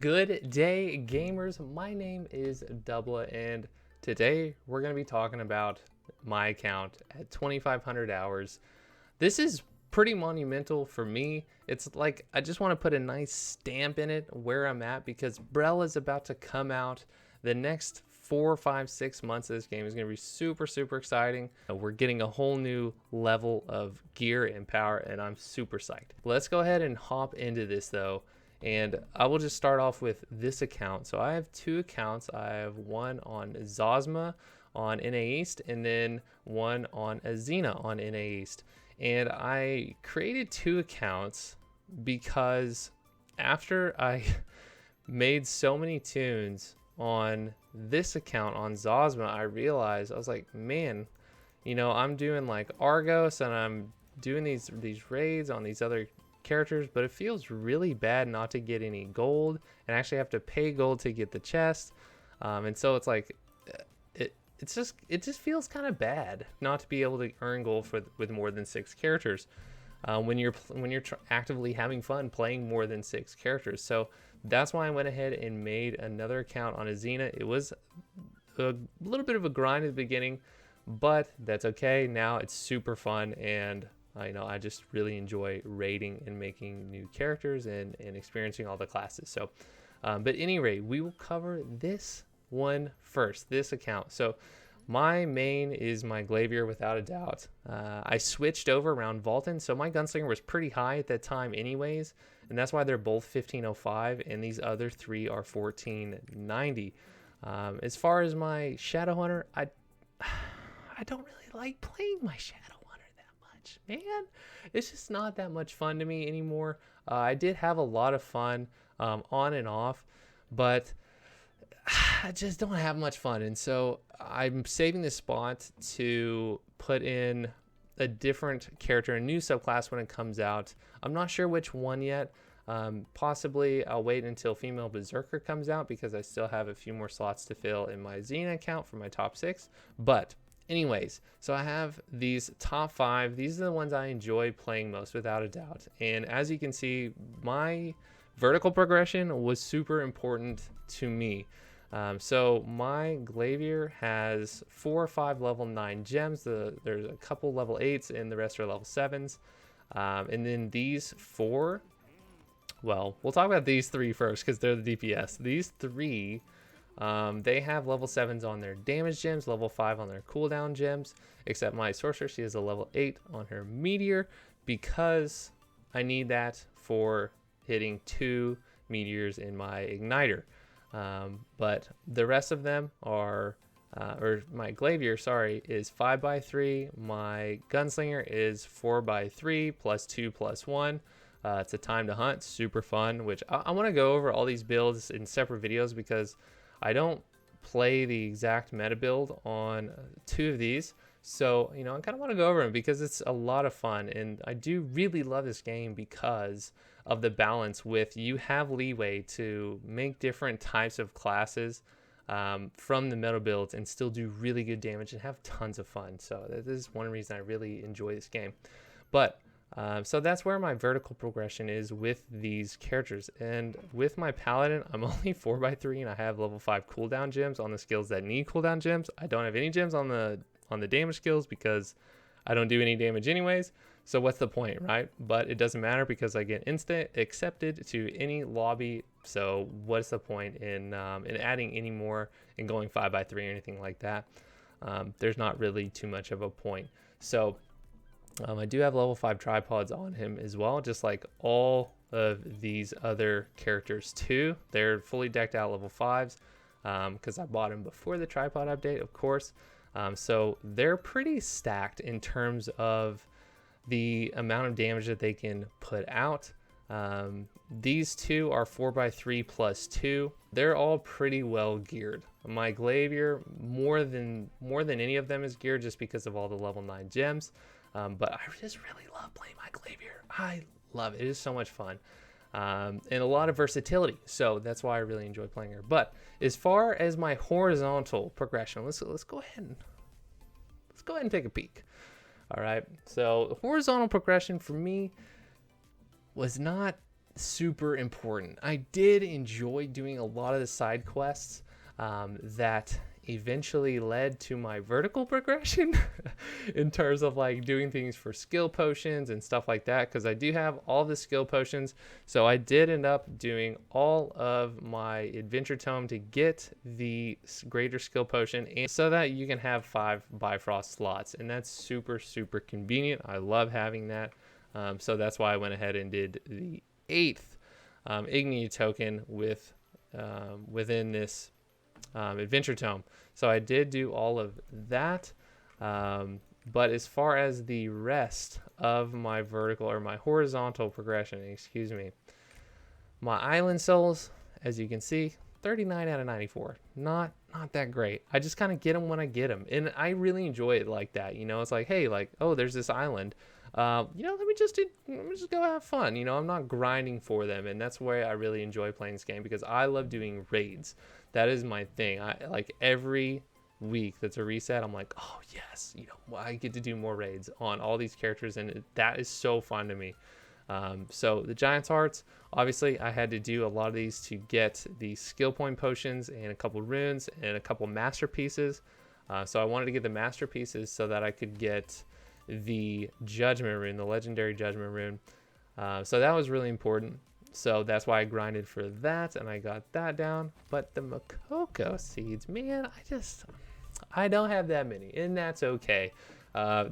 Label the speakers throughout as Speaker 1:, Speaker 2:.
Speaker 1: Good day, gamers. My name is Dubla, and today we're going to be talking about my account at 2,500 hours. This is pretty monumental for me. It's like I just want to put a nice stamp in it where I'm at because Brell is about to come out. The next 4, 5, 6 months of this game is going to be super exciting. We're getting a whole new level of gear and power, and I'm super psyched. Let's go ahead and hop into this though. And I will just start off with this account. So I have two accounts. I have one on Zosma on NA East and then one on Azina on NA East. And I created two accounts because after I made so many tunes on this account on Zosma, I realized, I was like, man, you know, I'm doing like Argos and I'm doing these raids on these other characters, but it feels really bad not to get any gold and actually have to pay gold to get the chest. And so it's like it just feels kind of bad not to be able to earn gold with more than 6 characters when you're actively having fun playing more than 6 characters. So that's why I went ahead and made another account on Azina. It was a little bit of a grind at the beginning, but that's okay. Now it's super fun, and I just really enjoy raiding and making new characters and experiencing all the classes. So, but anyway, we will cover this one first, this account. So my main is my Glavier without a doubt. I switched over around Vaulton, so my Gunslinger was pretty high at that time anyways, and that's why they're both 1505, and these other 3 are 1490. As far as my Shadow Hunter, I don't really like playing my Shadow Man, it's just not that much fun to me anymore. I did have a lot of fun on and off, but I just don't have much fun, and so I'm saving this spot to put in a different character, a new subclass when it comes out. I'm not sure which one yet. Possibly I'll wait until Female Berserker comes out because I still have a few more slots to fill in my Xena account for my top 6, but anyways, so I have these top 5. These are the ones I enjoy playing most without a doubt. And as you can see, my vertical progression was super important to me. So my Glavier has 4 or 5 level 9 gems. There's a couple level 8s and the rest are level 7s. And then these 4, well, we'll talk about these 3 first because they're the DPS. These 3... they have level 7s on their damage gems, level 5 on their cooldown gems, except my sorcerer, she has a level 8 on her meteor because I need that for hitting 2 meteors in my igniter. But the rest of them are, or my Glavier, sorry, is 5x3. My Gunslinger is 4x3 plus 2 plus 1. It's a time to hunt, super fun, which I want to go over all these builds in separate videos because I don't play the exact meta build on 2 of these. So, I kind of want to go over them because it's a lot of fun. And I do really love this game because of the balance with you have leeway to make different types of classes from the meta builds and still do really good damage and have tons of fun. So this is one reason I really enjoy this game. But so that's where my vertical progression is with these characters. And with my Paladin, I'm only 4x3 and I have level 5 cooldown gems on the skills that need cooldown gems. I don't have any gems on the damage skills because I don't do any damage anyways. So what's the point, right? But it doesn't matter because I get instant accepted to any lobby. So what's the point in adding any more and going 5x3 or anything like that? There's not really too much of a point. So I do have level 5 tripods on him as well, just like all of these other characters too. They're fully decked out level 5s because I bought them before the tripod update, of course. So they're pretty stacked in terms of the amount of damage that they can put out. These 2 are 4x3 plus 2. They're all pretty well geared. My Glavier, more than any of them is geared just because of all the level 9 gems. But I just really love playing my Glavier. I love it. It is so much fun. And a lot of versatility. So that's why I really enjoy playing her. But as far as my horizontal progression, let's go ahead and take a peek. All right. So the horizontal progression for me was not super important. I did enjoy doing a lot of the side quests that eventually led to my vertical progression in terms of like doing things for skill potions and stuff like that, because I do have all the skill potions. So I did end up doing all of my adventure tome to get the greater skill potion, and so that you can have 5 Bifrost slots, and that's super convenient. I love having that. So that's why I went ahead and did the 8th Ignia token within this adventure tome. So I did do all of that, but as far as the rest of my vertical or my horizontal progression, excuse me, my island souls, as you can see, 39 out of 94. Not that great. I just kind of get them when I get them, and I really enjoy it like that. You know, it's like, hey, like, oh, there's this island. You know, let me just go have fun. You know, I'm not grinding for them, and that's where I really enjoy playing this game, because I love doing raids. That is my thing. I like every week that's a reset. I'm like, oh yes, you know, I get to do more raids on all these characters, and that is so fun to me. So the Giant's Hearts, obviously, I had to do a lot of these to get the skill point potions and a couple runes and a couple masterpieces. So I wanted to get the masterpieces so that I could get the Judgment Rune, the legendary Judgment Rune. So that was really important. So that's why I grinded for that, and I got that down. But the Makoko seeds, man, I don't have that many, and that's okay. I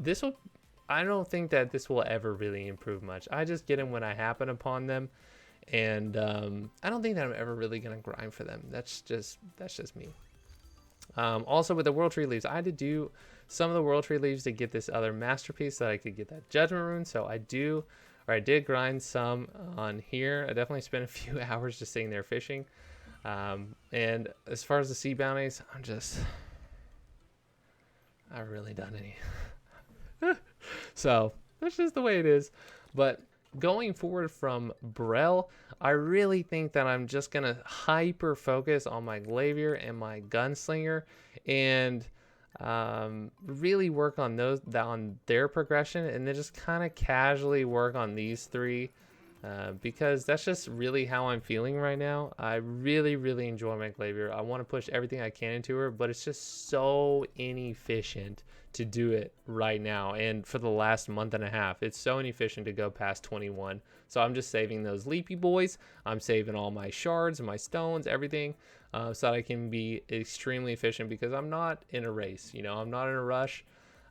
Speaker 1: don't think that this will ever really improve much. I just get them when I happen upon them, and I don't think that I'm ever really gonna grind for them. That's just me. Also with the World Tree Leaves, I had to do some of the World Tree Leaves to get this other masterpiece so that I could get that Judgment Rune. So I did grind some on here. I definitely spent a few hours just sitting there fishing. And as far as the sea bounties, I haven't really done any. So that's just the way it is. But going forward from Brel, I really think that I'm just gonna hyper focus on my Glavier and my Gunslinger, and really work on on their progression, and then just kind of casually work on these 3, because that's just really how I'm feeling right now. I really enjoy my Glavier. I want to push everything I can into her, but it's just so inefficient to do it right now, and for the last month and a half it's so inefficient to go past 21. So I'm just saving those leapy boys. I'm saving all my shards and my stones, everything, so that I can be extremely efficient, because I'm not in a race, you know, I'm not in a rush.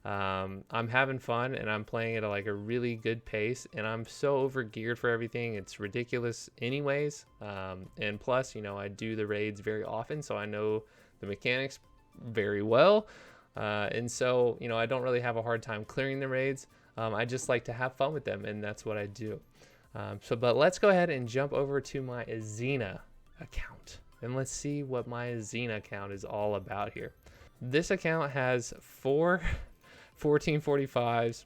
Speaker 1: I'm having fun, and I'm playing at like a really good pace, and I'm so over geared for everything. It's ridiculous anyways. And plus, you know, I do the raids very often, so I know the mechanics very well. And so, you know, I don't really have a hard time clearing the raids. I just like to have fun with them, and that's what I do. But let's go ahead and jump over to my Xena account, and let's see what my Xena account is all about here. This account has 4 1445s.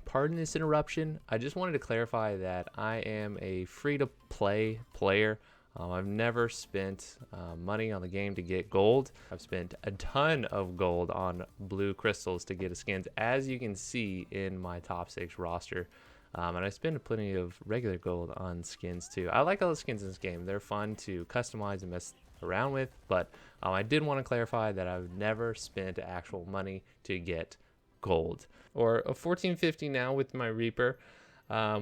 Speaker 1: Pardon this interruption. I just wanted to clarify that I am a free-to-play player. I've never spent money on the game to get gold. I've spent a ton of gold on blue crystals to get skins, as you can see in my top 6 roster. And I spend plenty of regular gold on skins too. I like all the skins in this game. They're fun to customize and mess around with, but I did want to clarify that I've never spent actual money to get gold. Or a 1450 now with my Reaper,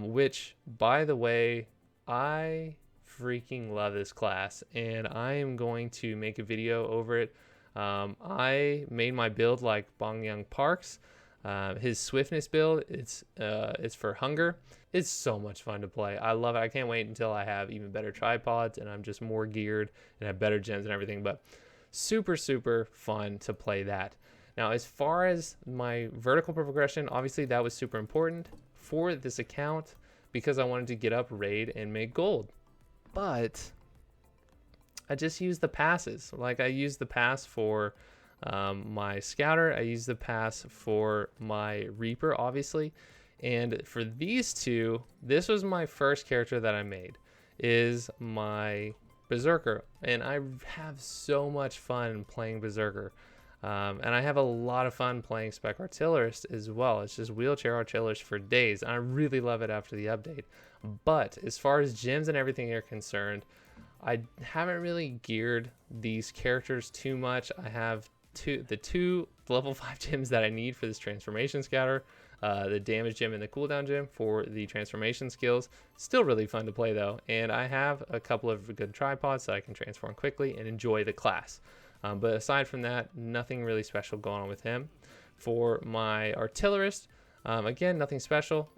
Speaker 1: which, by the way, I freaking love this class, and I am going to make a video over it. I made my build like Bong Young Park's. His swiftness build, it's for hunger. It's so much fun to play. I love it. I can't wait until I have even better tripods and I'm just more geared and have better gems and everything. But super fun to play that. Now, as far as my vertical progression, obviously that was super important for this account because I wanted to get up raid and make gold. But I just used the passes. Like, I used the pass for my Scouter. I used the pass for my Reaper, obviously. And for these two, this was my first character that I made, is my Berserker. And I have so much fun playing Berserker. And I have a lot of fun playing Spec Artillerist as well. It's just wheelchair artillerist for days. And I really love it after the update. But as far as gyms and everything are concerned, I haven't really geared these characters too much. I have the two level 5 gyms that I need for this transformation scouter, the damage gym and the cooldown gym for the transformation skills. Still really fun to play though, and I have a couple of good tripods so I can transform quickly and enjoy the class. But aside from that, nothing really special going on with him. For my artillerist, again, nothing special.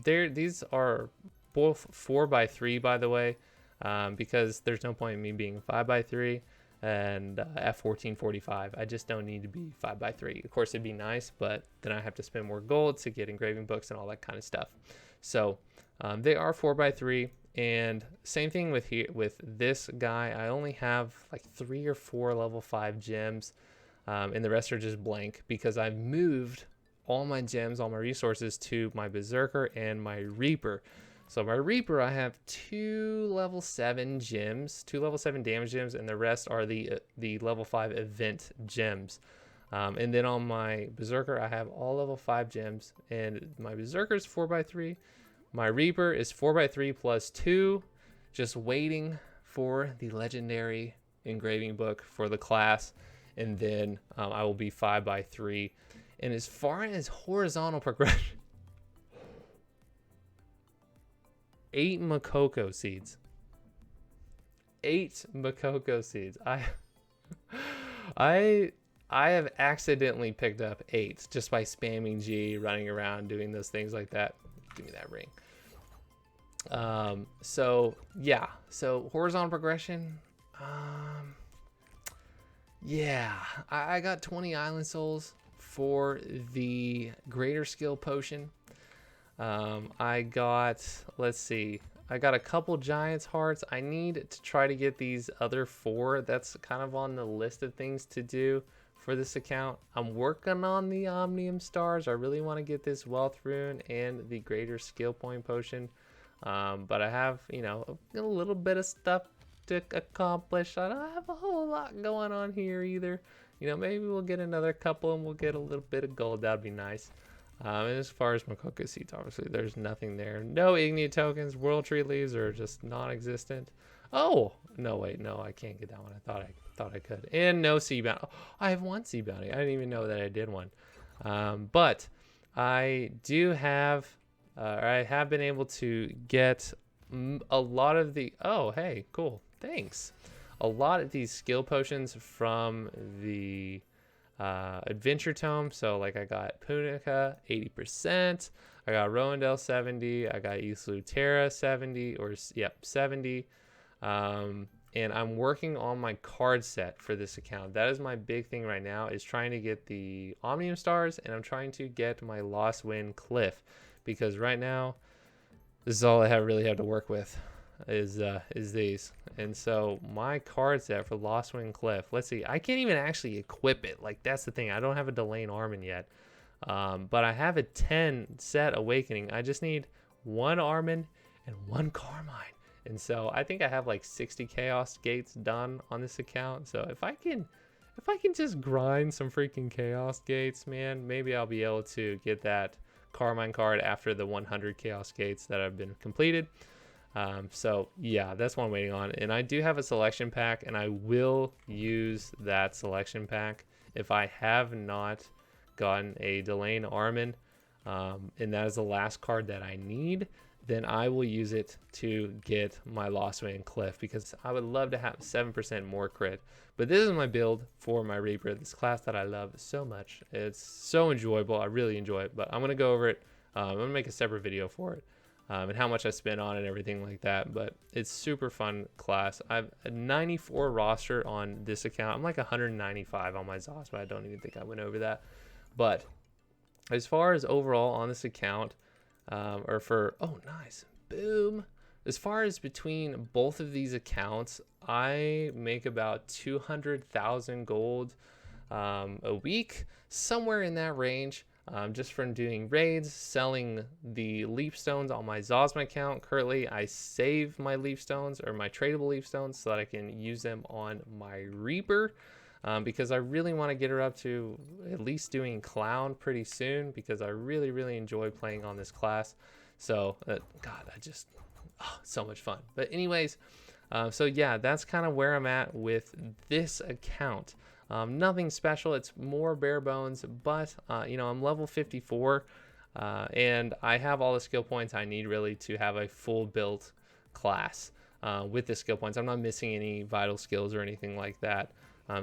Speaker 1: These are both 4x3, by the way, because there's no point in me being 5x3 and at 1445. I just don't need to be 5x3. Of course, it'd be nice, but then I have to spend more gold to get engraving books and all that kind of stuff. So they are 4x3. And same thing with this guy. I only have like 3 or 4 level 5 gems, and the rest are just blank because I've moved all my gems, all my resources to my Berserker and my Reaper. So my Reaper, I have 2 level 7 gems, 2 level 7 damage gems, and the rest are the level 5 event gems. And then on my Berserker, I have all level 5 gems, and my Berserker is 4x3. My Reaper is 4x3 plus 2, just waiting for the legendary engraving book for the class, and then I will be 5x3. And as far as horizontal progression, 8 Makoko seeds. 8 Makoko seeds. I have accidentally picked up 8 just by spamming G, running around, doing those things like that. Give me that ring. So yeah, so horizontal progression. Yeah, I got 20 island souls for the greater skill potion. I got, let's see, I got a couple giant's hearts. I need to try to get these other 4. That's kind of on the list of things to do for this account. I'm working on the omnium stars. I really want to get this wealth rune and the greater skill point potion, but I have, you know, a little bit of stuff to accomplish. I don't have a whole lot going on here either. You know, maybe we'll get another couple and we'll get a little bit of gold. That'd be nice. And as far as Makoko seeds, obviously there's nothing there. No Ignia tokens. World Tree leaves are just non-existent. Oh no, wait, no, I can't get that one. I thought I could. And no sea bounty. Oh, I have 1 sea bounty. I didn't even know that I did one. But I do have, I have been able to get a lot of the. Oh, hey, cool. Thanks. A lot of these skill potions from the adventure tome. So like I got Punica 80%, I got Roandel 70, I got Islu Terra 70, or yep, 70. And I'm working on my card set for this account. That is my big thing right now, is trying to get the Omnium Stars, and I'm trying to get my Lost Wind Cliff, because right now this is all I really have to work with is these. And so my card set for Lost Wind Cliff, let's see, I can't even actually equip it. Like, that's the thing, I don't have a Delane Armin yet, but I have a 10 set Awakening. I just need 1 Armin and 1 Carmine, and so I think I have like 60 Chaos Gates done on this account. So if I can just grind some freaking Chaos Gates, man, maybe I'll be able to get that Carmine card after the 100 Chaos Gates that have been completed. So yeah, that's what I'm waiting on. And I do have a selection pack, and I will use that selection pack if I have not gotten a Delane Armin, and that is the last card that I need. Then I will use it to get my Lost Wind Cliff, because I would love to have 7% more crit. But this is my build for my Reaper, this class that I love so much. It's so enjoyable. I really enjoy it, but I'm going to go over it. I'm going to make a separate video for it, and how much I spent on it and everything like that. But it's super fun class. I have a 94 roster on this account. I'm like 195 on my ZOS, but I don't even think I went over that. But as far as overall on this account, oh, nice, boom. As far as between both of these accounts, I make about 200,000 gold a week, somewhere in that range, just from doing raids, selling the leap stones on my Zosma account. Currently, I save my leap stones, or my tradable leap stones, so that I can use them on my Reaper. because I really want to get her up to at least doing clown pretty soon, because I really enjoy playing on this class. So God, so much fun. But anyways, so yeah, that's kind of where I'm at with this account. Nothing special, it's more bare bones, but you know, I'm level 54, and I have all the skill points I need really to have a full built class with the skill points. I'm not missing any vital skills or anything like that,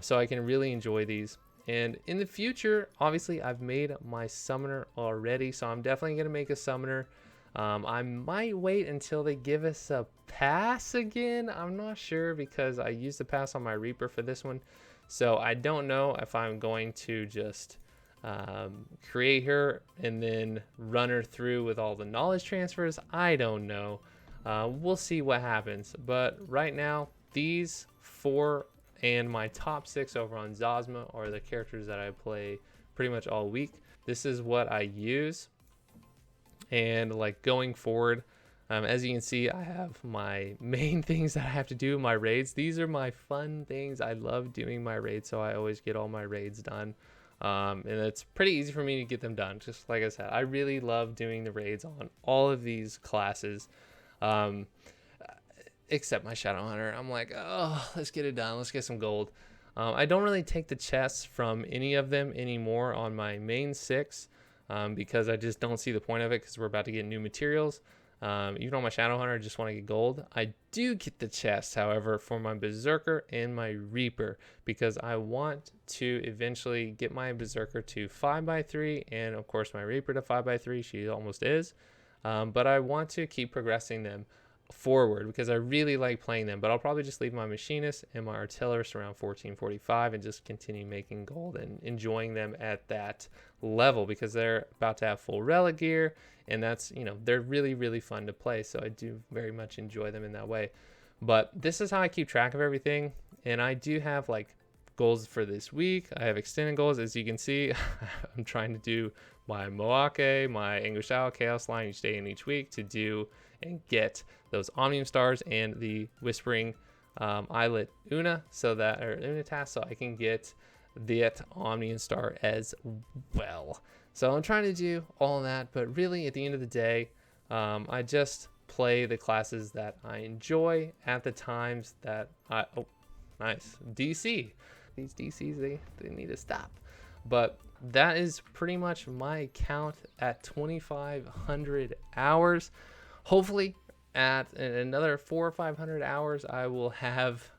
Speaker 1: so I can really enjoy these. And in the future, obviously I've made my summoner already, so I'm definitely going to make a summoner. I might wait until they give us a pass again. I'm not sure, because I used the pass on my Reaper for this one. So I don't know if I'm going to just create her and then run her through with all the knowledge transfers. I don't know. We'll see what happens. But right now, these 4 and my top 6 over on Zosma are the characters that I play pretty much all week. This is what I use. And like going forward, as you can see, I have my main things that I have to do in my raids. These are my fun things. I love doing my raids, so I always get all my raids done. And it's pretty easy for me to get them done. Just like I said, I really love doing the raids on all of these classes, except my Shadow Hunter. I'm like, oh, let's get it done. Let's get some gold. I don't really take the chests from any of them anymore on my main 6. Because I just don't see the point of it, because we're about to get new materials. Even on my Shadow Hunter, I just want to get gold. I do get the chest, however, for my Berserker and my Reaper, because I want to eventually get my Berserker to 5x3, and of course my Reaper to 5x3. She almost is. But I want to keep progressing them forward, because I really like playing them. But I'll probably just leave my Machinist and my Artillerist around 1445 and just continue making gold and enjoying them at that level, because they're about to have full relic gear, and that's, you know, they're really fun to play. So I do very much enjoy them in that way. But this is how I keep track of everything. And I do have like goals for this week. I have extended goals, as you can see. I'm trying to do my Moake, my English Owl Chaos line each day and each week to do and get those Omnium Stars and the Whispering Islet Una, so that, or Unitas, so I can get that Omnium Star as well. So I'm trying to do all that, but really at the end of the day, I just play the classes that I enjoy at the times that I, oh, nice, DC. These DCs, they need to stop. But that is pretty much my count at 2,500 hours. Hopefully at another 400 or 500 hours, I will have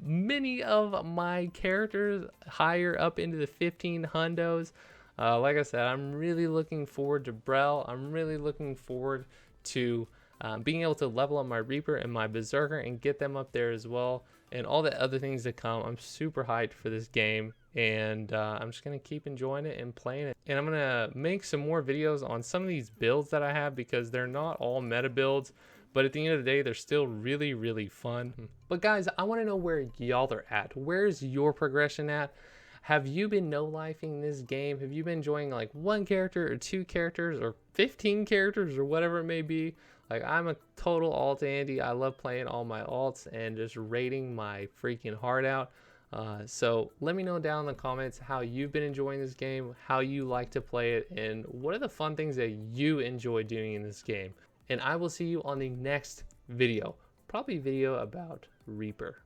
Speaker 1: many of my characters higher up into the 15 hundos. Like I said, I'm really looking forward to Brel. I'm really looking forward to being able to level up my Reaper and my Berserker and get them up there as well, and all the other things that come. I'm super hyped for this game, and I'm just going to keep enjoying it and playing it. And I'm going to make some more videos on some of these builds that I have, because they're not all meta builds, but at the end of the day, they're still really fun. But guys, I want to know where y'all are at. Where's your progression at? Have you been no-lifing this game? Have you been enjoying like 1 character or 2 characters or 15 characters or whatever it may be? Like, I'm a total alt Andy. I love playing all my alts and just raiding my freaking heart out. So let me know down in the comments how you've been enjoying this game, how you like to play it, and what are the fun things that you enjoy doing in this game. And I will see you on the next video, probably video about Reaper.